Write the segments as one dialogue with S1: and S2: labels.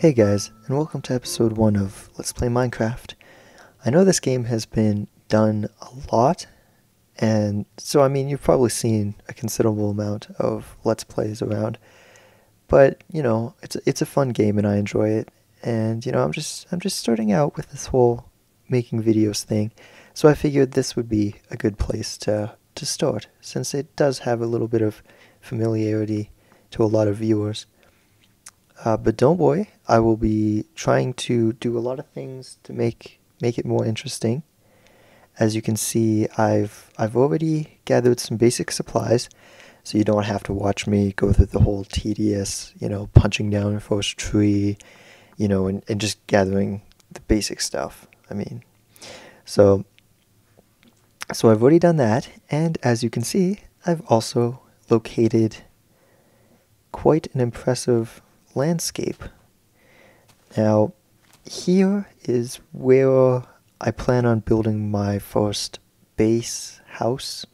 S1: Hey guys, and welcome to episode 1 of Let's Play Minecraft. I know this game has been done a lot, and so you've probably seen a considerable amount of Let's Plays around, but it's a fun game and I enjoy it, and I'm just starting out with this whole making videos thing, so I figured this would be a good place to start, since it does have a little bit of familiarity to a lot of viewers. But don't worry, I will be trying to do a lot of things to make it more interesting. As you can see, I've already gathered some basic supplies, so you don't have to watch me go through the whole tedious, punching down a first tree, and just gathering the basic stuff. So I've already done that, and as you can see, I've also located quite an impressive landscape. Now, here is where I plan on building my first base house,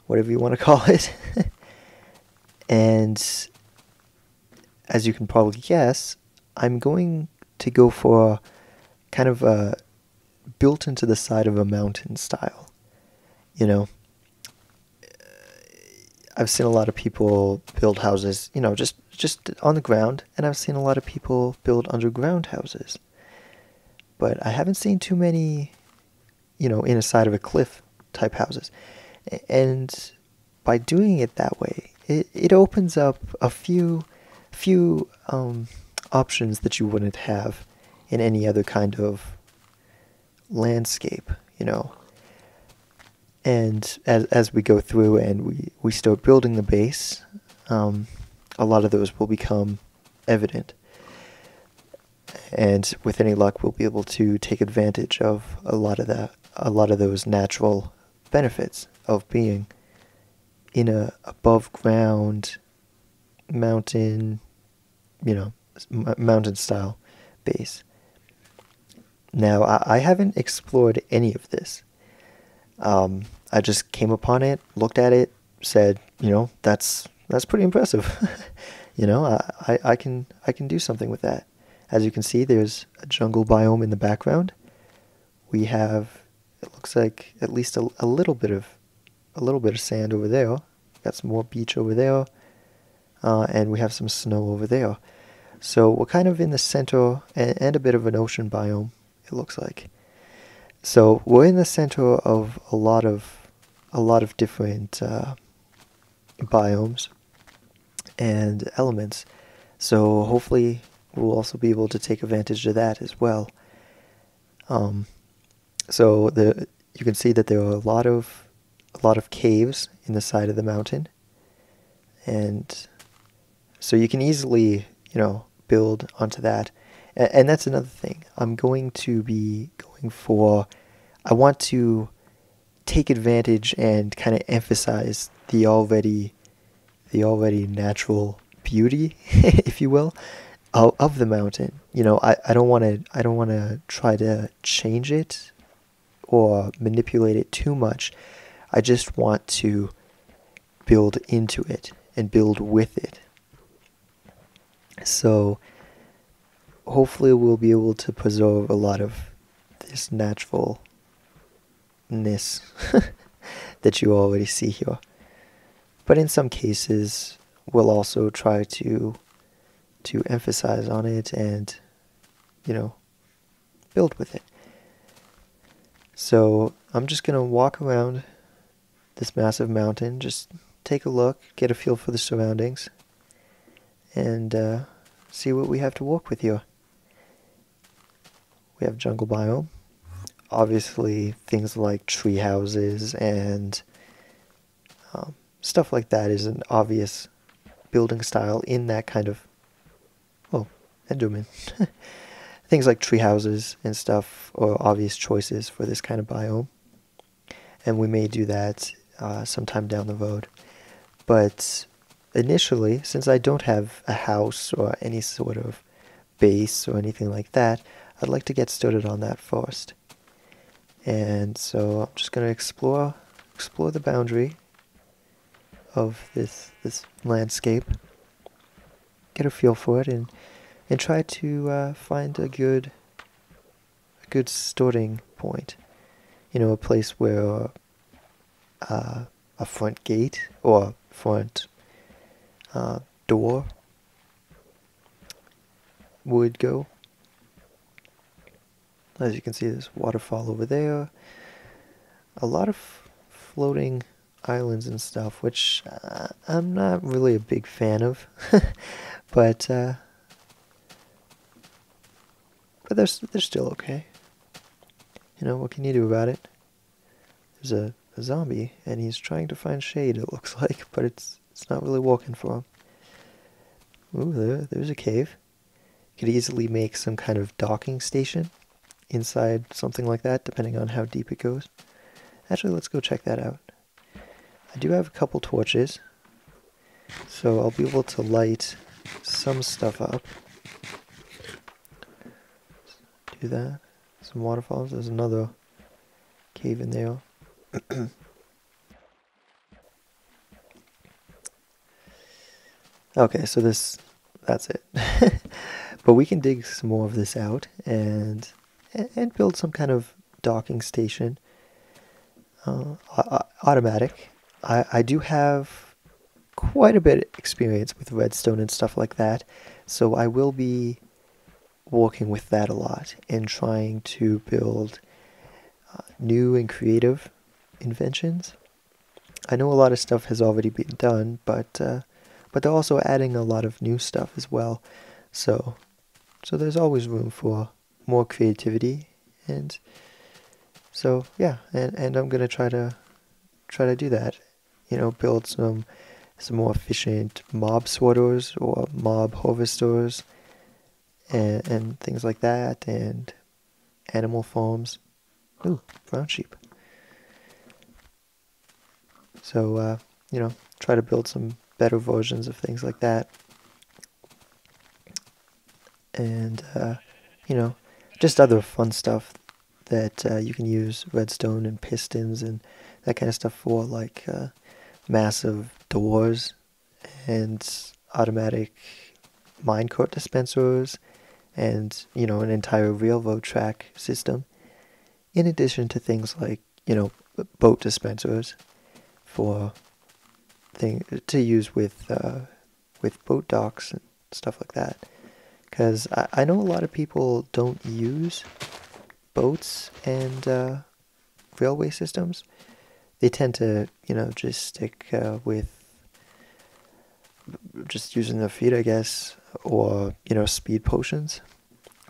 S1: whatever you want to call it. And as you can probably guess, I'm going to go for kind of a built into the side of a mountain style. I've seen a lot of people build houses, just on the ground, and I've seen a lot of people build underground houses. But I haven't seen too many, in a side of a cliff type houses. And by doing it that way, it opens up a few options that you wouldn't have in any other kind of landscape, And as we go through and we start building the base, a lot of those will become evident. And with any luck, we'll be able to take advantage of a lot of those natural benefits of being in a above ground mountain, mountain style base. Now, I haven't explored any of this. I just came upon it, looked at it, said, that's pretty impressive. I can do something with that. As you can see, there's a jungle biome in the background. We have, it looks like, at least a little bit of sand over there. Got some more beach over there, and we have some snow over there. So we're kind of in the center and a bit of an ocean biome, it looks like. So we're in the center of a lot of different biomes and elements. So hopefully we'll also be able to take advantage of that as well. So you can see that there are a lot of caves in the side of the mountain, and so you can easily build onto that. And that's another thing. I'm going to be going for, I want to take advantage and kind of emphasize the already natural beauty, if you will, of the mountain. I don't want to try to change it or manipulate it too much. I just want to build into it and build with it. So hopefully we'll be able to preserve a lot of this naturalness that you already see here. But in some cases, we'll also try to emphasize on it and, build with it. So I'm just going to walk around this massive mountain, just take a look, get a feel for the surroundings, and see what we have to work with here. We have jungle biome. Obviously, things like tree houses and stuff like that is an obvious building style in that kind of, Enderman. Things like tree houses and stuff are obvious choices for this kind of biome. And we may do that sometime down the road. But initially, since I don't have a house or any sort of base or anything like that, I'd like to get started on that first. And so I'm just going to explore the boundary of this landscape, get a feel for it, and and try to find a good starting point. A place where a front gate or front door would go. As you can see, there's waterfall over there. A lot of floating islands and stuff, which I'm not really a big fan of, but they're still okay. What can you do about it? There's a zombie, and he's trying to find shade. It looks like, but it's not really working for him. Ooh, there's a cave. Could easily make some kind of docking station inside something like that, depending on how deep it goes. Actually, let's go check that out. I do have a couple torches, so I'll be able to light some stuff up. Do that. Some waterfalls. There's another cave in there. Okay, so that's it. But we can dig some more of this out and build some kind of docking station. Automatic. I do have quite a bit of experience with redstone and stuff like that, so I will be working with that a lot and trying to build new and creative inventions. I know a lot of stuff has already been done, but they're also adding a lot of new stuff as well. So there's always room for more creativity, and so yeah, and I'm gonna try to do that. Build some more efficient mob sorters or mob harvesters and things like that, and animal farms. Ooh, brown sheep. So try to build some better versions of things like that. And just other fun stuff that you can use redstone and pistons and that kind of stuff for, like massive doors and automatic minecart dispensers and an entire railroad track system, in addition to things like boat dispensers for to use with boat docks and stuff like that. Because I know a lot of people don't use boats and railway systems. They tend to, just stick with just using their feet, I guess, or, speed potions.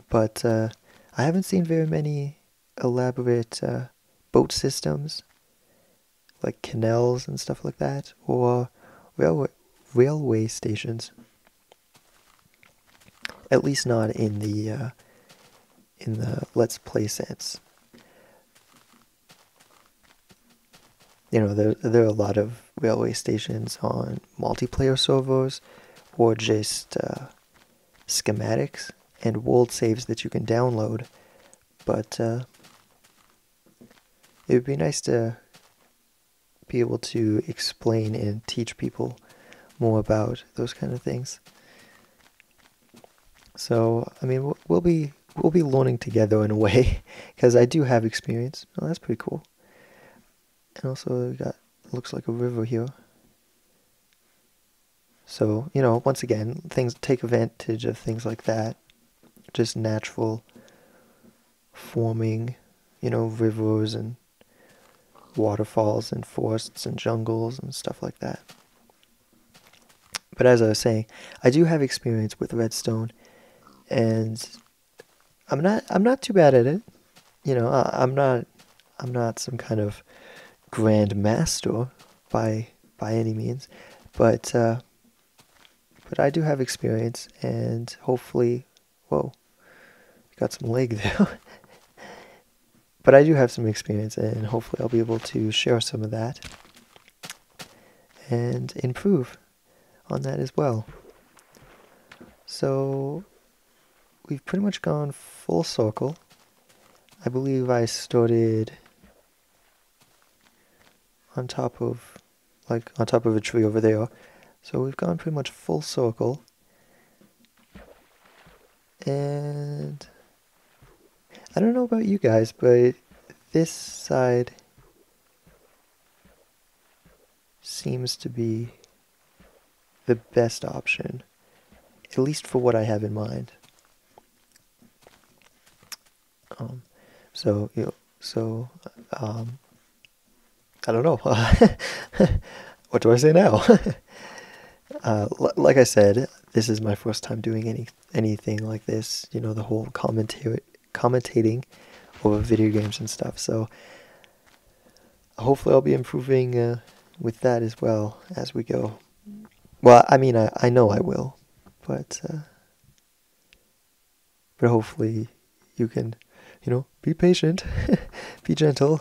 S1: But I haven't seen very many elaborate boat systems, like canals and stuff like that, or railway stations. At least not in the Let's Play sense. There are a lot of railway stations on multiplayer servers, or just schematics and world saves that you can download. But it would be nice to be able to explain and teach people more about those kind of things. So, I mean, we'll be learning together in a way, because I do have experience. Oh, that's pretty cool. And also, we got, looks like a river here. So, once again, things take advantage of things like that. Just natural forming, rivers and waterfalls and forests and jungles and stuff like that. But as I was saying, I do have experience with redstone, and I'm not too bad at it. I'm not some kind of grand master by any means, but I do have experience, and hopefully, whoa, got some leg there. But I do have some experience, and hopefully I'll be able to share some of that and improve on that as well. So we've pretty much gone full circle. I believe I started on top of a tree over there. So we've gone pretty much full circle. And I don't know about you guys, but this side seems to be the best option, at least for what I have in mind. Um, so you know, I don't know. What do I say now? Like I said, this is my first time doing anything like this. You know, the whole commentating over video games and stuff. So hopefully I'll be improving with that as well as we go. Well, I mean, I know I will, but hopefully you can, you know, be patient, be gentle.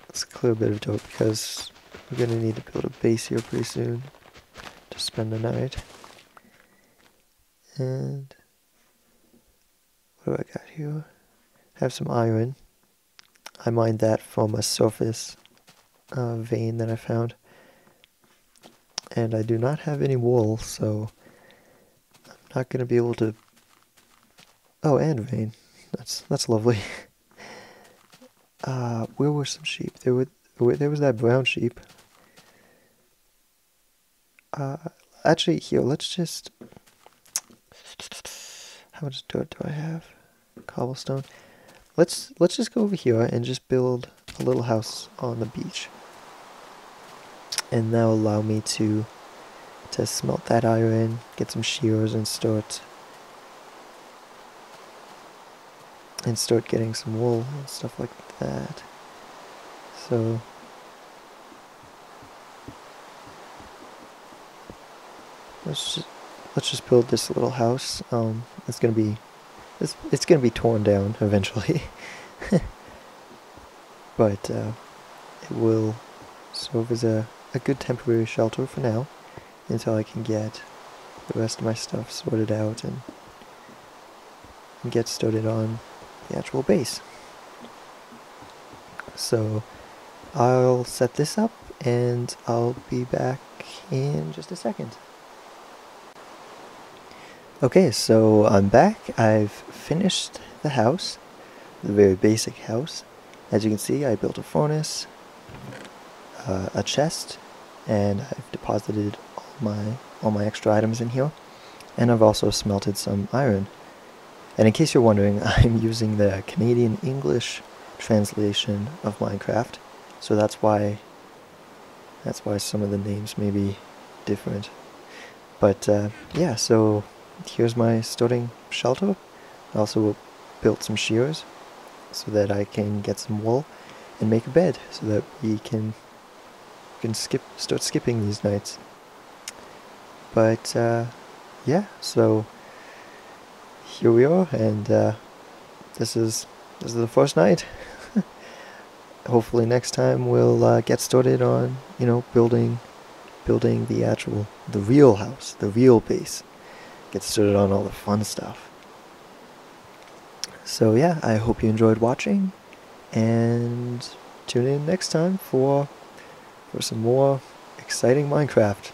S1: Let's clear a bit of dirt because we're gonna need to build a base here pretty soon to spend the night. And what do I got here? Have some iron. I mined that from a surface vein that I found. And I do not have any wool, so I'm not gonna be able to. Oh, and vein. That's lovely. Where were some sheep? There was that brown sheep. Actually, here, let's just. How much dirt do I have? Cobblestone. Let's just go over here and just build a little house on the beach. And that'll allow me to smelt that iron, get some shears, and start getting some wool and stuff like that. So let's just build this little house. It's gonna be torn down eventually, but it will serve as a good temporary shelter for now until I can get the rest of my stuff sorted out and get started on the actual base. So I'll set this up and I'll be back in just a second. Okay, so I'm back. I've finished the house, the very basic house. As you can see, I built a furnace, a chest, and I've deposited all my extra items in here. And I've also smelted some iron. And in case you're wondering, I'm using the Canadian English translation of Minecraft, so that's why some of the names may be different. But yeah, so here's my starting shelter. I also built some shears so that I can get some wool and make a bed so that we can start skipping these nights. But yeah, so here we are, and this is the first night. Hopefully next time we'll get started on, you know, building the real house, the real base. Get started on all the fun stuff. So yeah, I hope you enjoyed watching, and tune in next time for some more exciting Minecraft.